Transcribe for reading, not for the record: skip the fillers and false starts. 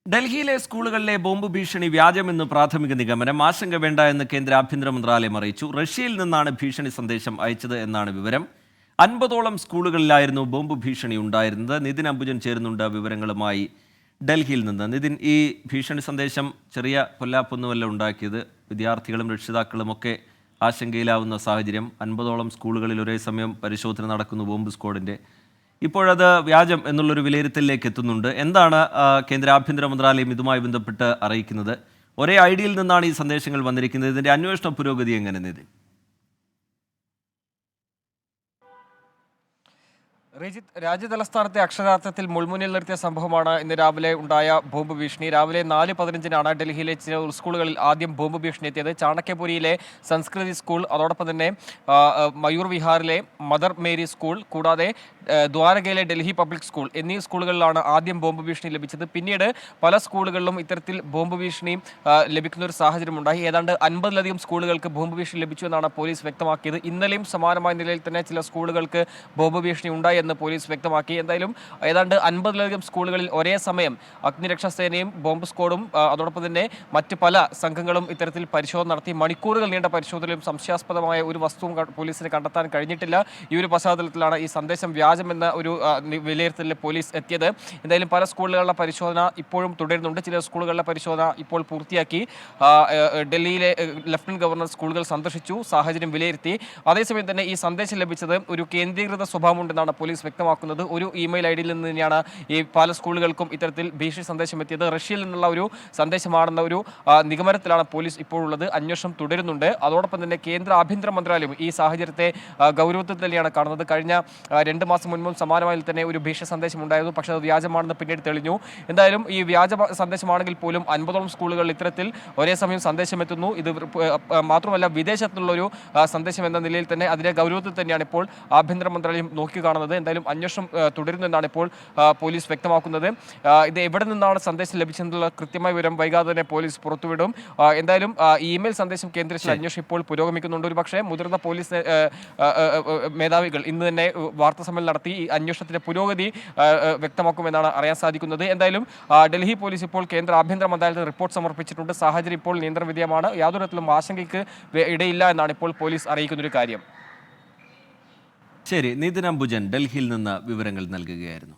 ഡൽഹിയിലെ സ്കൂളുകളിലെ ബോംബ് ഭീഷണി വ്യാജമെന്ന് പ്രാഥമിക നിഗമനം. ആശങ്ക വേണ്ട എന്ന് കേന്ദ്ര ആഭ്യന്തര മന്ത്രാലയം അറിയിച്ചു. റഷ്യയിൽ നിന്നാണ് ഭീഷണി സന്ദേശം അയച്ചത് എന്നാണ് വിവരം. 50ഓളം സ്കൂളുകളിലായിരുന്നു ബോംബ് ഭീഷണി ഉണ്ടായിരുന്നത്. നിതിൻ അംബുജൻ ചേരുന്നുണ്ട് വിവരങ്ങളുമായി ഡൽഹിയിൽ നിന്ന്. നിതിൻ, ഈ ഭീഷണി സന്ദേശം ചെറിയ പൊല്ലാപ്പൊന്നുമല്ല ഉണ്ടാക്കിയത്. വിദ്യാർത്ഥികളും രക്ഷിതാക്കളുമൊക്കെ ആശങ്കയിലാവുന്ന സാഹചര്യം. 50ഓളം സ്കൂളുകളിൽ ഒരേ സമയം പരിശോധന നടക്കുന്നു ബോംബ് സ്ക്വാഡിൻ്റെ. ഇപ്പോഴത് വ്യാജം എന്നുള്ളൊരു വിലയിരുത്തലിലേക്ക് എത്തുന്നുണ്ട്. എന്താണ് കേന്ദ്ര ആഭ്യന്തര മന്ത്രാലയം ഇതുമായി ബന്ധപ്പെട്ട് അറിയിക്കുന്നത്? ഒരേ ഐഡിയിൽ നിന്നാണ് ഈ സന്ദേശങ്ങൾ വന്നിരിക്കുന്നത്. ഇതിൻ്റെ അന്വേഷണ പുരോഗതി എങ്ങനെ നിതിൻ? രാജ്യതലസ്ഥാനത്തെ അക്ഷരാർത്ഥത്തിൽ മുൾമുന്നിൽ നിർത്തിയ സംഭവമാണ് ഇന്ന് രാവിലെ ഉണ്ടായ ബോംബ് ഭീഷണി. രാവിലെ 4:15 ഡൽഹിയിലെ ചില സ്കൂളുകളിൽ ആദ്യം ബോംബ് ഭീഷണി എത്തിയത്. ചാണക്യപുരിയിലെ സംസ്കൃതി സ്കൂൾ, അതോടൊപ്പം തന്നെ മയൂർ വിഹാറിലെ മദർ മേരി സ്കൂൾ, കൂടാതെ ദ്വാരകയിലെ ഡൽഹി പബ്ലിക് സ്കൂൾ എന്നീ സ്കൂളുകളിലാണ് ആദ്യം ബോംബ് ഭീഷണി ലഭിച്ചത്. പിന്നീട് പല സ്കൂളുകളിലും ഇത്തരത്തിൽ ബോംബ് ഭീഷണി ലഭിക്കുന്ന ഒരു സാഹചര്യം ഉണ്ടായി. ഏതാണ്ട് 50ലധികം സ്കൂളുകൾക്ക് ബോംബ് ഭീഷണി ലഭിച്ചു എന്നാണ് പോലീസ് വ്യക്തമാക്കിയത്. ഇന്നലെയും സമാനമായ നിലയിൽ തന്നെ ചില സ്കൂളുകൾക്ക് ബോംബ് ഭീഷണി ഉണ്ടായി എന്ന് പോലീസ് വ്യക്തമാക്കി. എന്തായാലും ഏതാണ്ട് 50ലധികം സ്കൂളുകളിൽ ഒരേ സമയം അഗ്നിരക്ഷാസേനയും ബോംബ് സ്ക്വാഡും അതോടൊപ്പം തന്നെ മറ്റ് പല സംഘങ്ങളും ഇത്തരത്തിൽ പരിശോധന നടത്തി. മണിക്കൂറുകൾ നീണ്ട പരിശോധനയിലും സംശയാസ്പദമായ ഒരു വസ്തുവും പോലീസിന് കണ്ടെത്താൻ കഴിഞ്ഞിട്ടില്ല. ഈ ഒരു പശ്ചാത്തലത്തിലാണ് ഈ സന്ദേശം വ്യാജമെന്ന ഒരു വിലയിരുത്തലിൽ പോലീസ് എത്തിയത്. എന്തായാലും പല സ്കൂളുകളിലെ പരിശോധന ഇപ്പോഴും തുടരുന്നുണ്ട്. ചില സ്കൂളുകളിലെ പരിശോധന ഇപ്പോൾ പൂർത്തിയാക്കി. ഡൽഹിയിലെ ലഫ്റ്റനന്റ് ഗവർണർ സ്കൂളുകൾ സന്ദർശിച്ചു, സാഹചര്യം വിലയിരുത്തി. അതേസമയം തന്നെ ഈ സന്ദേശം ലഭിച്ചത് ഒരു കേന്ദ്രീകൃത സ്വഭാവമുണ്ടെന്നാണ് പോലീസ് വ്യക്തമാക്കുന്നത്. ഒരു ഇമെയിൽ ഐഡിയിൽ നിന്ന് തന്നെയാണ് ഈ പല സ്കൂളുകൾക്കും ഇത്തരത്തിൽ ഭീഷണി സന്ദേശം എത്തിയത്. റഷ്യയിൽ നിന്നുള്ള ഒരു സന്ദേശമാണെന്ന ഒരു നിഗമനത്തിലാണ് പോലീസ് ഇപ്പോഴുള്ളത്. അന്വേഷണം തുടരുന്നുണ്ട്. അതോടൊപ്പം തന്നെ കേന്ദ്ര ആഭ്യന്തര മന്ത്രാലയം ഈ സാഹചര്യത്തെ ഗൗരവത്തിൽ തന്നെയാണ് കാണുന്നത്. കഴിഞ്ഞ 2 മാസം മുൻപും സമാനമായി തന്നെ ഒരു ഭീഷണി സന്ദേശം ഉണ്ടായിരുന്നു. പക്ഷേ അത് വ്യാജമാണെന്ന് പിന്നീട് തെളിഞ്ഞു. എന്തായാലും ഈ വ്യാജ സന്ദേശമാണെങ്കിൽ പോലും 50ഓളം സ്കൂളുകളിൽ ഇത്തരത്തിൽ ഒരേ സമയം സന്ദേശം എത്തുന്നു. ഇത് മാത്രമല്ല വിദേശത്തുള്ളൊരു സന്ദേശം എന്ന നിലയിൽ തന്നെ അതിൻ്റെ ഗൗരവത്തിൽ തന്നെയാണ് ഇപ്പോൾ ആഭ്യന്തര മന്ത്രാലയം നോക്കിക്കാണുന്നത്. എന്തായാലും അന്വേഷണം തുടരുന്നു എന്നാണ് ഇപ്പോൾ പോലീസ് വ്യക്തമാക്കുന്നത്. ഇത് എവിടെ നിന്നാണ് സന്ദേശം ലഭിച്ചതെന്നുള്ള കൃത്യമായ വിവരം വൈകാതെ തന്നെ പോലീസ് പുറത്തുവിടും. എന്തായാലും ഇമെയിൽ സന്ദേശം കേന്ദ്രീകരിച്ച അന്വേഷണം ഇപ്പോൾ പുരോഗമിക്കുന്നുണ്ട്. ഒരു പക്ഷേ മുതിർന്ന പോലീസ് മേധാവികൾ ഇന്ന് തന്നെ വാർത്താ സമ്മേളനം നടത്തി ഈ അന്വേഷണത്തിന്റെ പുരോഗതി വ്യക്തമാക്കുമെന്നാണ് അറിയാൻ സാധിക്കുന്നത്. എന്തായാലും ഡൽഹി പോലീസ് ഇപ്പോൾ കേന്ദ്ര ആഭ്യന്തര മന്ത്രാലയത്തിന് റിപ്പോർട്ട് സമർപ്പിച്ചിട്ടുണ്ട്. സാഹചര്യം ഇപ്പോൾ നിയന്ത്രണവിധേയമാണ്. യാതൊരു തരത്തിലും ആശങ്കയ്ക്ക് ഇടയില്ല എന്നാണ് ഇപ്പോൾ പോലീസ് അറിയിക്കുന്നൊരു കാര്യം. ശരി, നിതിൻ അംബുജൻ ഡൽഹിയിൽ നിന്ന് വിവരങ്ങൾ നൽകുകയായിരുന്നു.